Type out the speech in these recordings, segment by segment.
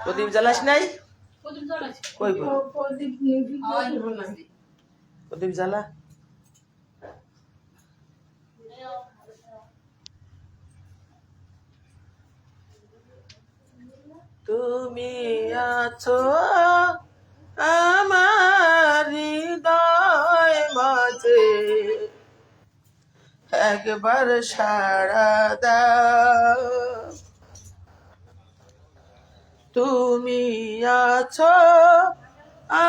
প্রদীপ জ্বালাস নাই? কই প্রদীপ জ্বালা। তুমি আছো আমার হৃদয় মাঝে, একবার সাড়া দাও। তুমি আছো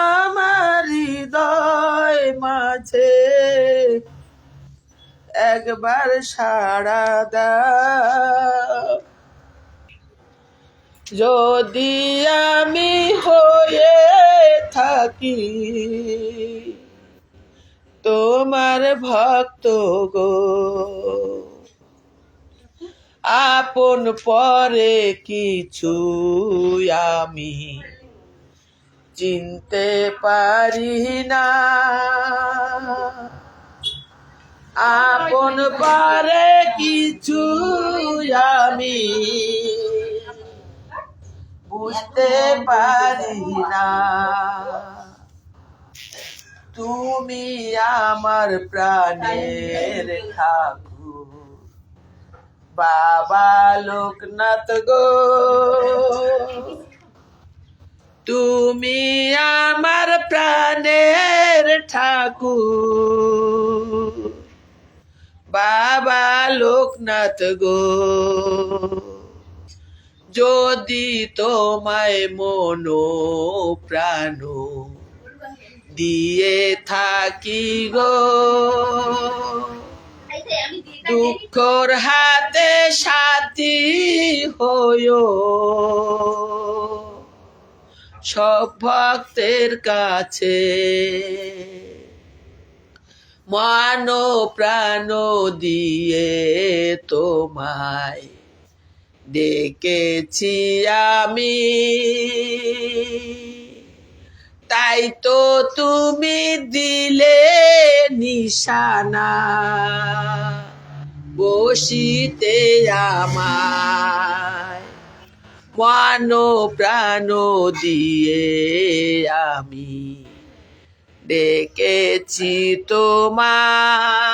আমার হৃদয় মাঝে, একবার সাড়া দাও। যদি আমি হয়ে থাকি তোমার ভক্ত গো, আপন পরে কিছু আমি চিনতে পারি না। আপন পরে কিছু আমি বুঝতে পারি না। তুমি আমার প্রাণের ঠাকুর বাবা লোকনাথ গো, তুমি আমার প্রাণের ঠাকুর বাবা লোকনাথ গো। যদি তোমায় মনো প্রাণ দিয়ে থাকি গো, দুঃখর হাতে সাথী হয়ো সব ভক্তের কাছে। মান প্রাণ দিয়ে তোমায় ডেকেছি আমি, তাই তো তুমি দিলে নিশানা বসিতে আমায়। মান প্রাণ দিয়ে আমি ডেকেছি তোমায়,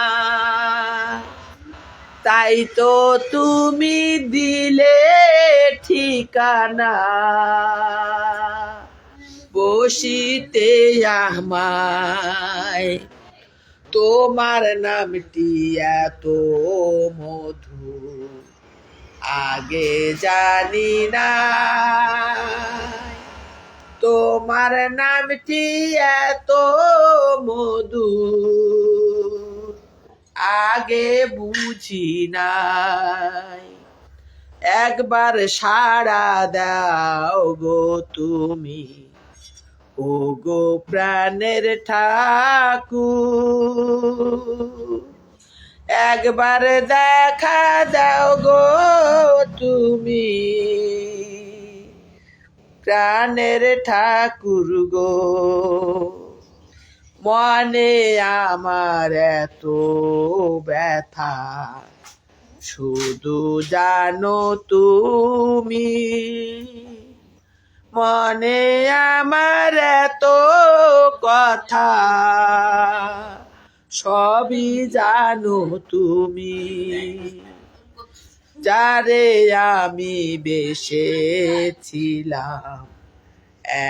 তাই তো তুমি দিলে ঠিকানা বসিতে আমায়। তোমার নামটি এত মধুর আগে জানি না, তোমার নামটি এত মধুর আগে বুঝি নাই। একবার সাড়া দাও গো তুমি, ও গো প্রাণের ঠাকুর, একবার দেখা দাও গো তুমি, প্রাণের ঠাকুর গো। মনে আমার এত ব্যথা শুধু জানো তুমি, মনে আমার এত কথা সবই জানো তুমি। যারে আমি বেসেছিলাম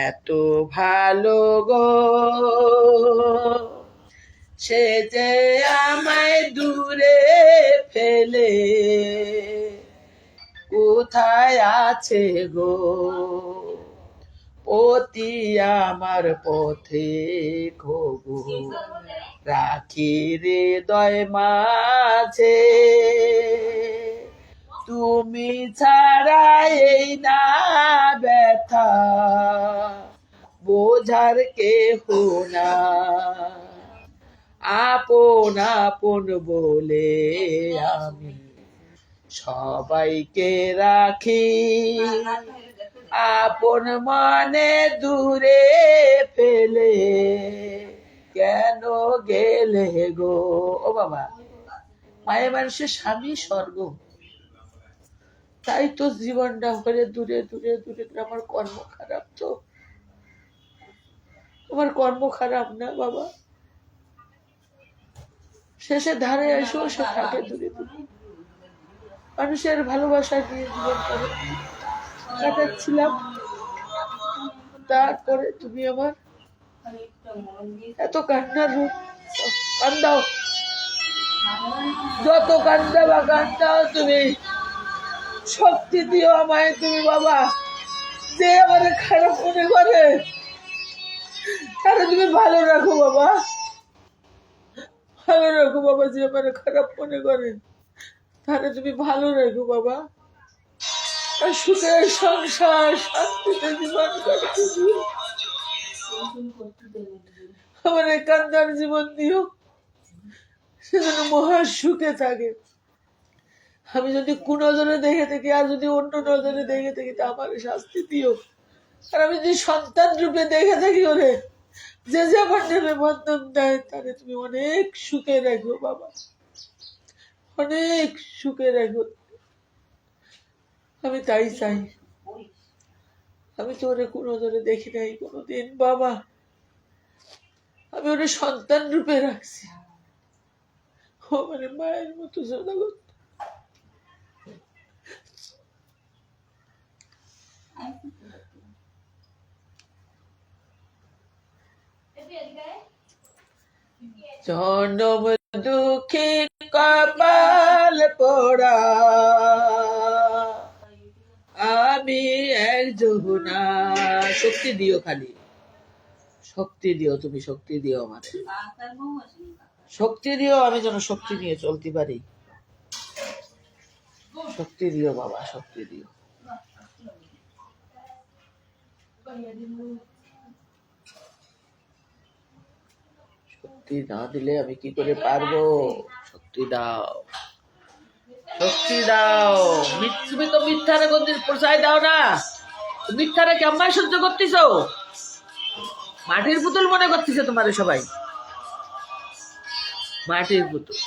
এত ভালো গো, সে যে আমায় দূরে ফেলে কোথায় আছে গো। অতি আমার পথে খোগো রাখি হৃদয় মাঝে, তুমি ছাড়া এই না ব্যথা বোঝার কেহ না। আপন আপন বলে আমি সবাইকে রাখি, আপন মনে দূরে ফেলে কেন গেলে গো। ও বাবা, মায়ে মানুষের স্বামী স্বর্গ, তাই তো জীবনটা হলে দূরে দূরে দূরে। আমার কর্ম খারাপ, তো আমার কর্ম খারাপ না বাবা, শেষে ধারে এসেও সে থাকে দূরে দূরে। মানুষের ভালোবাসা নিয়ে জীবন কাটাচ্ছিলাম, তারপরে তুমি আমার এত কান্নার রূপ। কান্দাও, যত কান্দা বা কান্দাও, তুমি শক্তি দিও আমায় তুমি বাবা। যে আমার খারাপ মনে করে তাহলে তুমি ভালো রাখো বাবা, ভালো রাখো বাবা। যে আমার খারাপ মনে করে তাহলে তুমি ভালো রাখো বাবা। আর সুখের সংসার, শান্তিতে জীবন কাটতে দিও। আমার এই কান্দার জীবন দিও, সে যেন মহা সুখে থাকে। আমি যদি কোন নজরে দেখে থাকি আর যদি অন্য নজরে দেখে থাকি তা আমার শাস্তি দিও। আর আমি যদি সন্তান রূপে দেখে থাকি, ওরে যে যে আমার নেমে বন্ধন দেয় তাহলে তুমি অনেক সুখে রাখো বাবা, অনেক সুখে রাখো। আমি তাই চাই। আমি তো ওরে কোন নজরে দেখি নাই কোনোদিন বাবা, আমি ওরে সন্তান রূপে রাখছি। ও মানে মায়ের মতো জনগণ। জনম দুঃখী কপাল পোড়া, আমি এক যমুনা। শক্তি দিও, খালি শক্তি দিও, তুমি শক্তি দিও আমার, শক্তি দিও, আমি যেন শক্তি নিয়ে চলতে পারি। শক্তি দিও বাবা, শক্তি দিও। শক্তি না দিলে আমি কি করে পারবো? শক্তি দাও, শক্তি দাও। তুমি তো মিথ্যারে গন্ধির প্রচার দাও না, মিথ্যারে কেমন সহ্য করতেছ? মাটির পুতুল মনে করতেছে তোমার সবাই, মাটির পুতুল।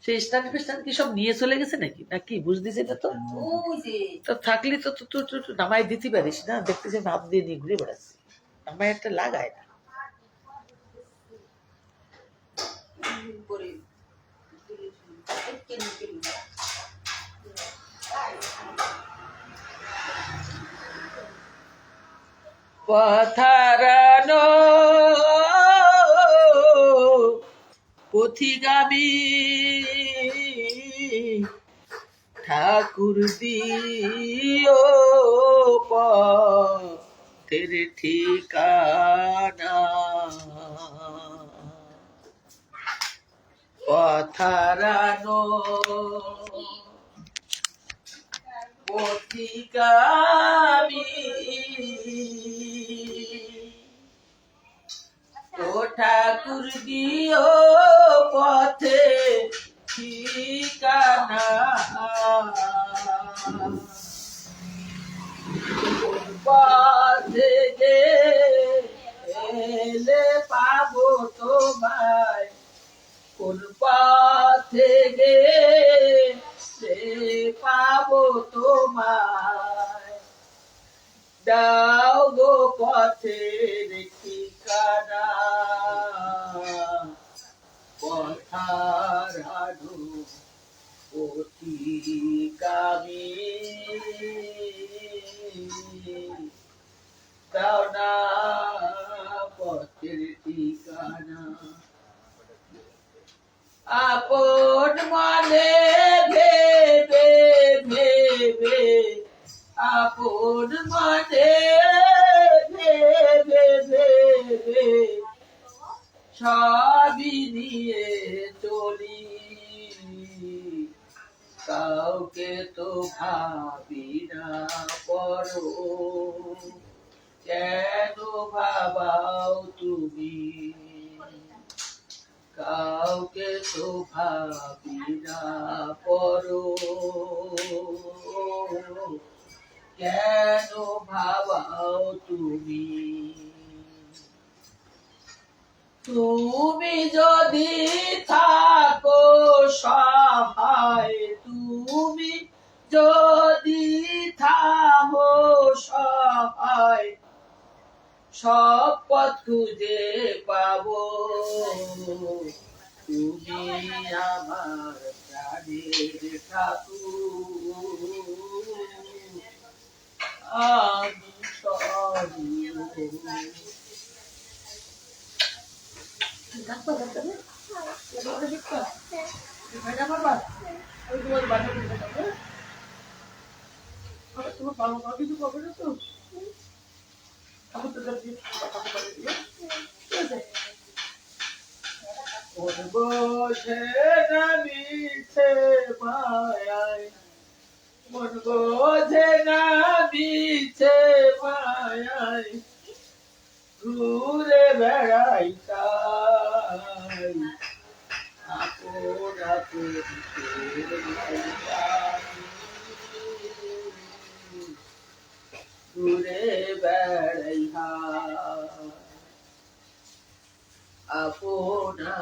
সেই স্ট্যান্ড ফিস্ট্যান্ড কি সব নিয়ে চলে গেছে নাকি, নাকি বুঝতেছি না। তো থাকলে তো নামাই দিতে পারিস না, দেখতেছি ভাব দিয়ে নিয়ে ঘুরে বেড়াচ্ছি, নামাই একটা লাগায় না। পথারানো পথিগামী ঠাকুর দিও পথের ঠিকানা। পথারানো পথিগামী ও ঠাকুর দিও পথে ঠিকানা। পথে গেলে পাবো তোমায়, কোন পথে গেলে পাবো তোমায়। দাও গো পথের ঠিকানা, পথারানো পথিগামী। দাও না পথের ঠিকানা। আপন মনে ভেবে ভেবে, আপন মনে ভেবে ভেবে সবই নিয়ে চলি, কাউকে তো ভাবি না পরো। কেন ভাবাও তুমি, কাউকে তো ভাবি না পরো। কেন ভাবাও তুমি তুমি যদি থাকো সহায় তুমি যদি থাকো সহায় সব পথ খুঁজে পাবো তুমি আমার প্রাণের ঠাকুর আমি তোমার বাবা কিছু পাবে না তো বোঝে না মিছে মায়ায় মন বোঝে না মিছে মায়ায় ঘুরে বেড়াই তাই আপন আপন ঘুরে বেড়াই আপনা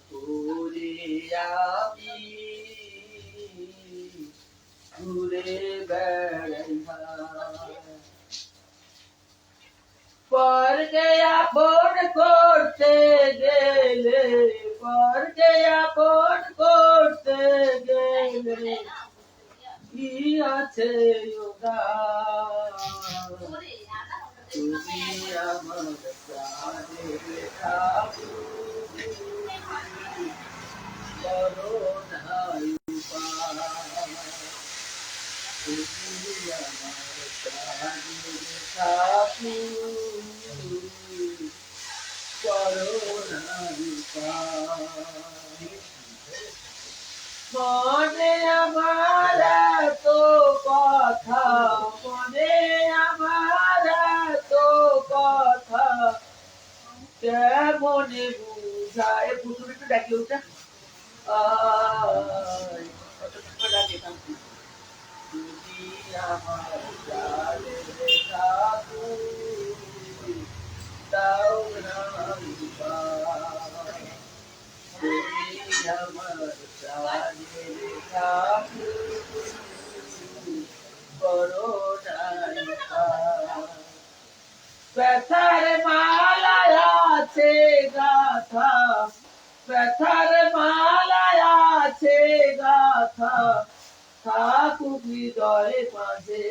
করে আমি ঘুরে বেড়াই পরকে আপন করতে গেলে পরকে আপন করতে গেলে কি আছে তুমি আমার প্রাণের ঠাকুর করুণায় তুমি আমার প্রাণের ঠাকুর করুণায় মনে আমার তো কথা মনে আমার তো কথা কেমনে বুঝায় পুতুল একটু ডাকি ওটা ডাকে তুমি আমার তাও না আমার প্রাণের ঠাকুর করুণায় ব্যথার মালায় আছে গাথা ব্যথার মালায় আছে গাথা থাকুক হৃদয় মাঝে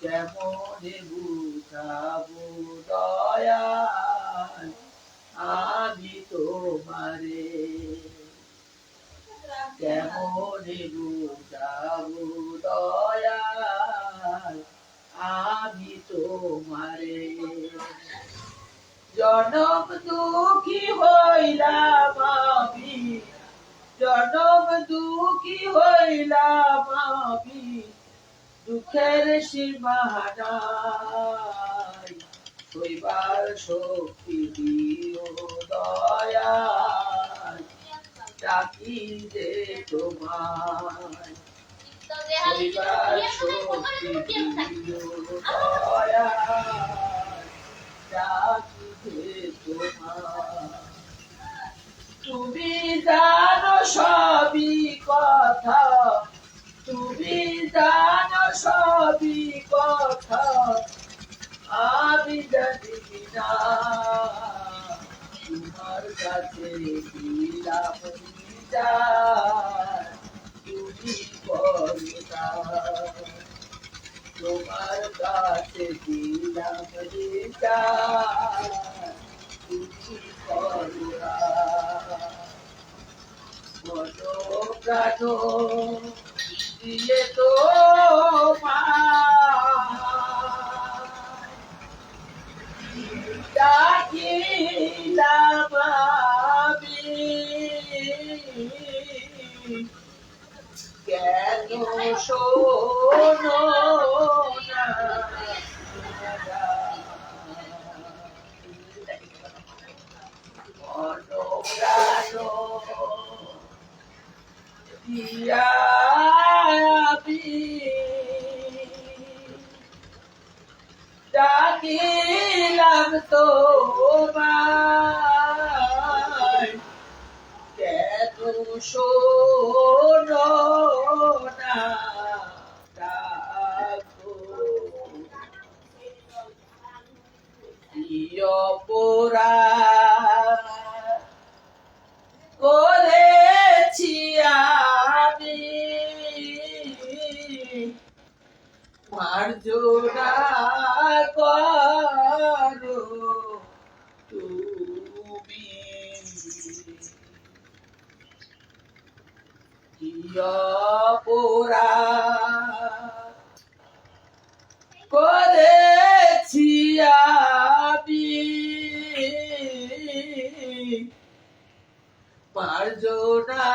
কেমনে বুঝাবো দয়াল আমি তোমারে কেমনে বুঝাবো দয়াল আমি তোমারে জনম দুঃখী হইলাম আমি জনম দুঃখী হইলাম আমি দুঃখের সীমা নাই হইবার শক্তি দিও দয়াল ডাকি যে তোমায় হইবার শক্তি দিও দয়াল ডাকি যে তোমায় তুমি জানো সবই কথা তুমি জানো সবই কথা আমি জানি না তোমার কাছে দিলাম তুমি করুণা তোমার কাছে দিলাম তুমি করুণা মনো প্রাণ দিয়ে তো ডাকিলাম আমি কেন শোনো না মনো প্রাণ দিয়া দিলাম তো কেন শোনো না ডাকো কি অপরাধ করেছি আমি মার্জনা করো তুমি কি অপরাধ করেছি আমি মার্জনা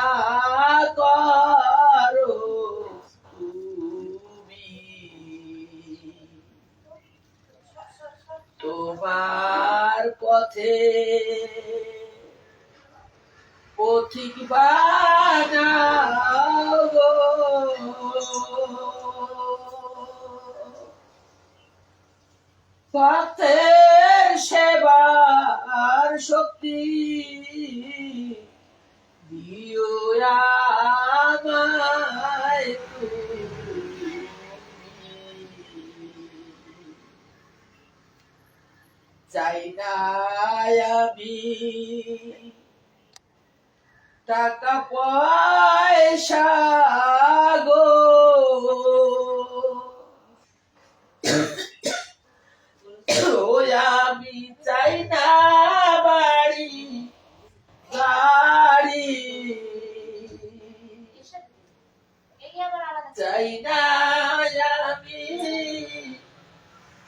করো তুমি তোমার পথে পথিক বানাও গো ভক্তের সেবার শক্তি দিও আমায় তুমি। চাই না আমি টাকা পয়সা গো আমি চাই না বাড়ি গাড়ি চাই না আমি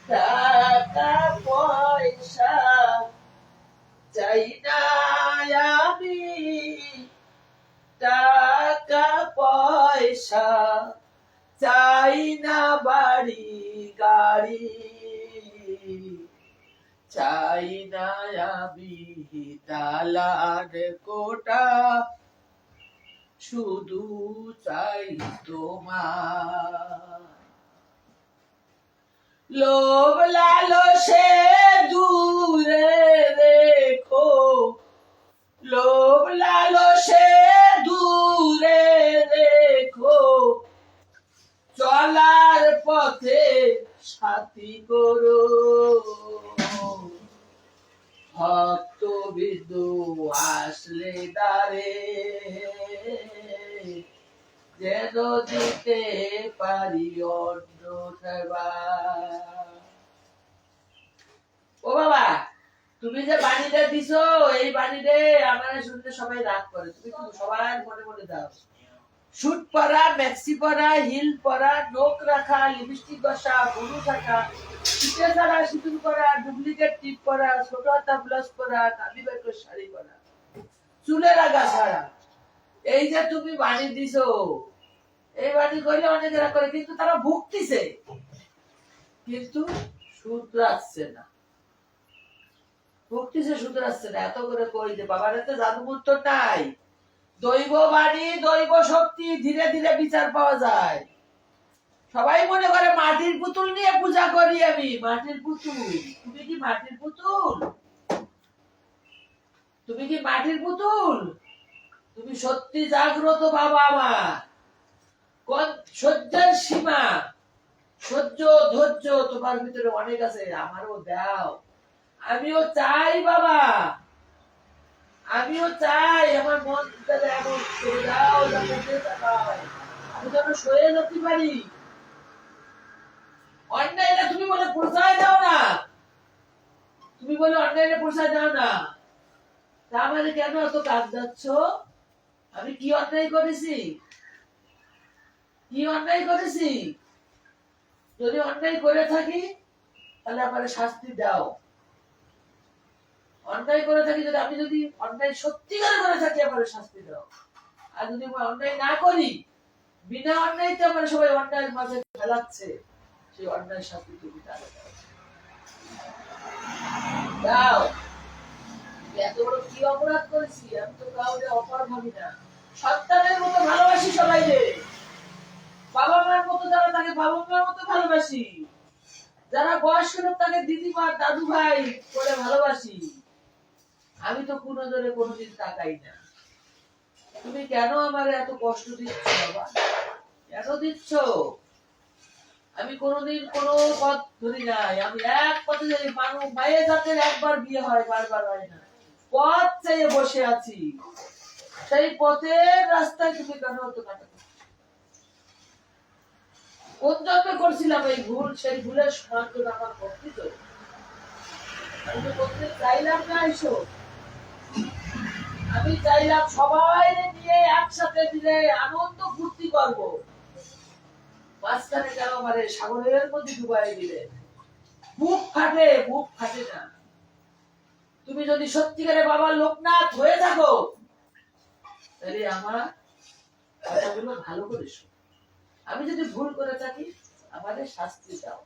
টাকা পয়সা চাই না আমি টাকা পয়সা চাই না বাড়ি গাড়ি চাই না আমি দালান কোটা শুধু চাই তোমার লোভ লালসে দূরে রেখো লোভ লালসে দূরে রেখো চলার পথে সাথী করো ভক্ত বিন্দু আসলে দাঁড়ে যেন দিতে পারি অন্য সেবা ও বাবা তুমি যে বাণীটা দিছো এই বাণীতে আমার শুনতে সবাই রাগ করে তুমি সবাই মনে মনে দাও শুট পরা ম্যাক্সি পরা হিল পরা নোক রাখা লিপস্টিক বসা বুলু থাকা পিঠে ছাড়া সিঁদুর পরা ডুপ্লিকেট টিপ পরা ছোট হাতা ব্লাউজ পরা কালি বেকর শাড়ি পরা চুলের আগা ছাড়া এই যে তুমি বাণী দিছো এই বাণী করলে অনেকেরা করে কিন্তু তারা ভুগতিছে কিন্তু শুধরাচ্ছে না ভুগতিছে শুধরাচ্ছে না এত করে কই যে বাবার এতে জাদুমূর্ত নাই দৈব বাণী দৈব শক্তি ধীরে ধীরে বিচার পাওয়া যায় সবাই মনে করে মাটির পুতুল নিয়ে পূজা করি আমি মাটির পুতুল তুমি কি মাটির পুতুল তুমি কি মাটির পুতুল তুমি সত্যি জাগ্রত বাবা আমার কোন সহ্যের সীমা সহ্য ধৈর্য তোমার ভিতরে অনেক আছে আমারও দাও আমিও চাই বাবা আমিও চাই আমার মন এমন করে দাও আমি যেন সয়ে যেতে পারি অন্যায়টা তুমি বলে প্রচার দাও না তুমি বলে অন্যায়টা প্রচার দাও না তা মানে কেন এত কাজ যাচ্ছ আমি কি অন্যায় করেছি কি অন্যায় করেছি যদি অন্যায় করে থাকি তাহলে আমার শাস্তি দাও অন্যায় করে থাকি যদি আমি যদি অন্যায় সত্যিকার করে থাকি আমার শাস্তি দাও আর যদি আমি অন্যায় না করি বিনা অন্যায়তে আমার সবাই অন্যায়ের মাঝে ফেলাচ্ছে সেই অন্যায় শাস্তি তুমি তাহলে দাও এত বড় কি অপরাধ করেছি আমি তো কাউকে অপরাধ ভাবি না সন্তানের মতো ভালোবাসি সবাই রে বাবা মার মতো যারা তাকে বাবা মার মতো ভালোবাসি যারা বয়স্ক লোক তাকে দিদিমা দাদু ভাই বলে ভালোবাসি। আমি তো কোনো জনে কোনোদিন তাকাই না। তুমি কেন আমার এত কষ্ট দিচ্ছ বাবা? কেন দিচ্ছ? আমি কোনোদিন কোনো পথ ধরি নাই। আমি এক পথে যাই। মানুষ মায়ের জাতের একবার বিয়ে হয়, বারবার হয় না। পথ চেয়ে বসে আছি। সেই পথের রাস্তায় তুমি কেন অত কাটা? কোন জন্মে করছিলাম এই ভুল? সেই ভুলের সমান্তর আমার করতে তো আমি তো করতে চাইলাম না। এসো, আমি চাইলাম সবাই নিয়ে একসাথে মিলে আনন্দ ফুর্তি করবো। মাঝখানে কেন আমার সাগরের মধ্যে ডুবাই দিলে? বুক ফাটে, বুক ফাটে না। তুমি যদি সত্যিকারে বাবার লোকনাথ হয়ে থাকো তাহলে আমার কথাগুলো ভালো করে শোনো। আমি যদি ভুল করে থাকি আমাদের শাস্তি দাও,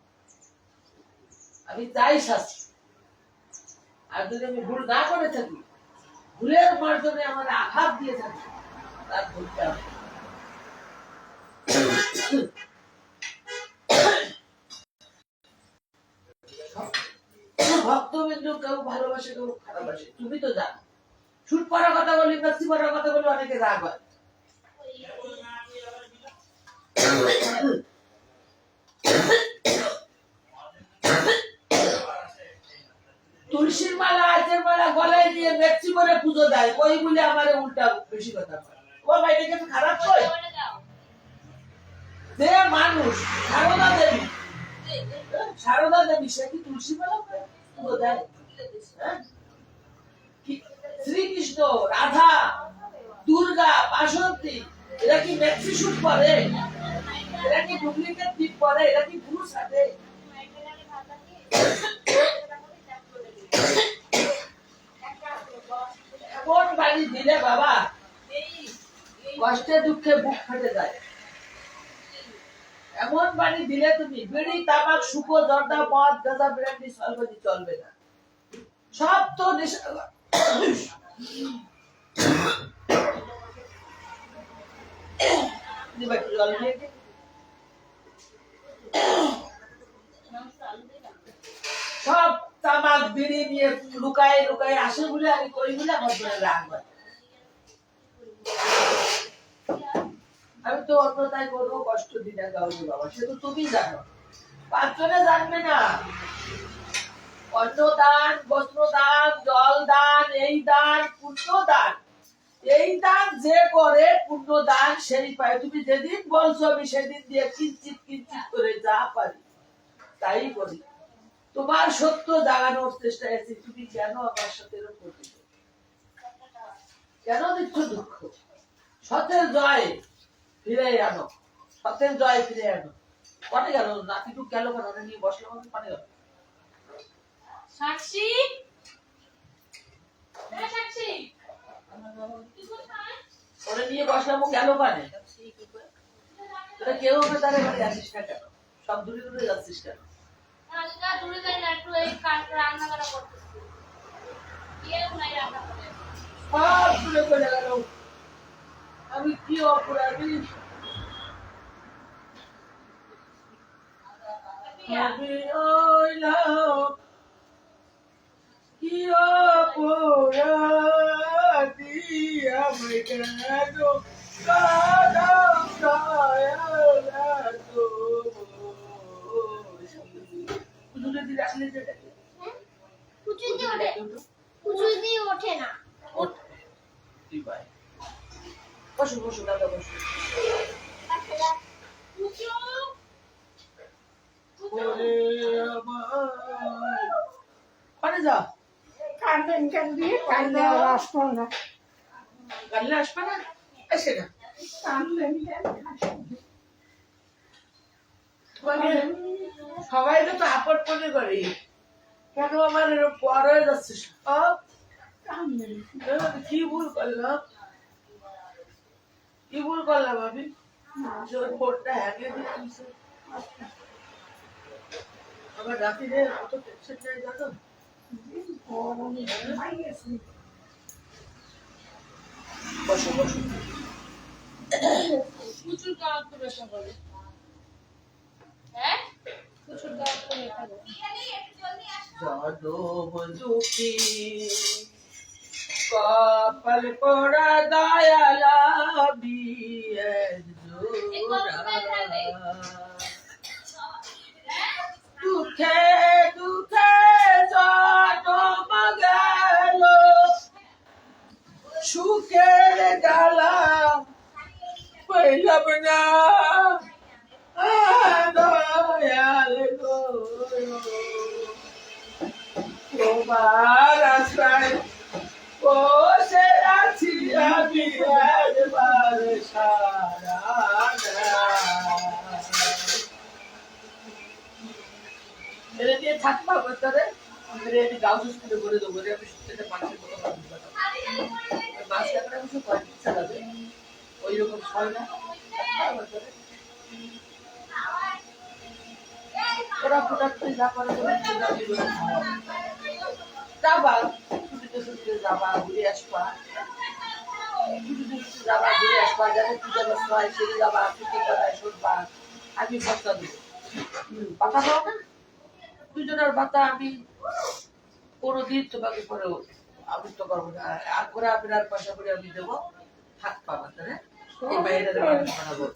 আমি চাই শাস্তি। আর যদি আমি ভুল না করে থাকি, ভুলের মাধ্যমে আমার আঘাত দিয়ে থাকি, তার ভুলটা ভক্তবিন্দু কেউ ভালোবাসে, কেউ খারাপবাসে, তুমি তো জানো। শুট পড়ার কথা বলি, নাচি পড়ার কথা বলি, অনেকে রাগ হয়। তুলসীর মালা, আজের মালা গলায় দিয়ে মেক্সি করে পুজো দেয়, ওই বলে আমার উল্টা বেশি কথা বলে। ও ভাই, এটা কি খারাপ হয়? যে মানুষ সারদা দেবী, সারদা দেবী, সে কি তুলসী মালা পুজো দেয়? শ্রীকৃষ্ণ, রাধা, দুর্গা, বাসন্তী, এরা কি মেক্সি শুট করে? এরা কি ডুপ্লিকেট টিপ করে? এরা কি পুরুষ আছে? এমন বাড়ি দিলে বাবা কষ্টে দুঃখে বুক ফেটে যায়। এমন বাড়ি দিলে তুমি বিড়ি, তামাক, শুকো, জর্দা, মদ, গাঁজা, ব্র্যান্ডি, সলবদি চলবে না। সব তো নেশা। সব তামাক বিড়ি নিয়ে লুকায় লুকায় আসে বলে আমি করি বলে আমার মনে রাগ হয়। আমি তো অন্যতায় কোনো কষ্ট দিই না কাউকে বাবা, সে তো তুমি জানো। পাঁচজনে জানবে না। অন্ন দান, বস্ত্র দান, জল দান, এই দান, পুণ্য দান। এই দান যে করে পুণ্য দান সেই পায়। তুমি যেদিন বলছো আমি সেদিন দিয়ে কিঞ্চিত কিঞ্চিত করে যা পারি তাই করি। তোমার সত্য জাগানোর চেষ্টা আছি। তুমি কেন আমার সাথে এরকম করছো? কেন দিচ্ছ দুঃখ? সতের জয় ফিরে আনো, সতের জয় ফিরে আনো। কনে গেল নাতিটু? গেল কেন? নিয়ে বসলাম আমি, কনে গেল? সাক্ষী, সাক্ষী, ওরে নিয়ে বসলাম, ও গেল কানে? তোরা কেউ আমার দ্বারা এবারে যাচ্ছিস না কেন? সব দূরে দূরে যাচ্ছিস কেন? দূরে যাই না, একটু এই রান্না করা করতেছি। কেউ নাই রান্না করে, সব দূরে চলে গেল। আমি কি অপরাধী? আমি হইলাম কি অপরাধী? আমি কেন ওঠে না। বসো বসো দাদা, বসো। যা কাঁদলেন কেন দিয়ে? কাঁদলে আর আসবো না। কাললে আসবে না? এসে না। কাঁদলেন কেন? সবাই তো আপদ মনে করি, কেন আমার এরকম পর হয়ে যাচ্ছে সব? কি ভুল করলাম? কি ভুল করলাম আমি? ফোনটা হ্যাকে দিয়ে দিয়েছে। আমার রাত্রিরে কত টেনশন নেই জানো? বসো বসো। প্রচুর কাজ তো বেশা করে। হ্যাঁ, দুঃখী কপাল পড়া দয়ালা বিয়ের দুঃখে দুঃখে জন্ম গেল সুখের ডালা পেলাম না দয়াল গো তোমার আশ্রয় বসে আছি আমি একবার সারা এটা দিয়ে থাকবা বলতে আমি গাছ স্কুলে করে দেবো আমি শুনতে মানুষের কথা মাছ কাঁকড়া কিছু কয়েক ইচ্ছা যাবে ওই রকম হয় না ওরা প্রোডাক্ট যা করে যাবা ছুটিতে ছুটিতে যাবা ঘুরে আসবা ছুটিতে যাবা ঘুরে আসবা যাতে পূজা ব্যস্ত হয় সেরে যাবা ছুটি কথায় শুনবা আমি ভর্তা দেবো পাতা দাও না দুজনের ভাতা আমি কোনোদিন তোমাকে পরেও আবৃত্ত করবো না আর করে আপনার পাশাপাশি আমি দেবো থাক পাবা তাহলে এই বাইরে বানাবো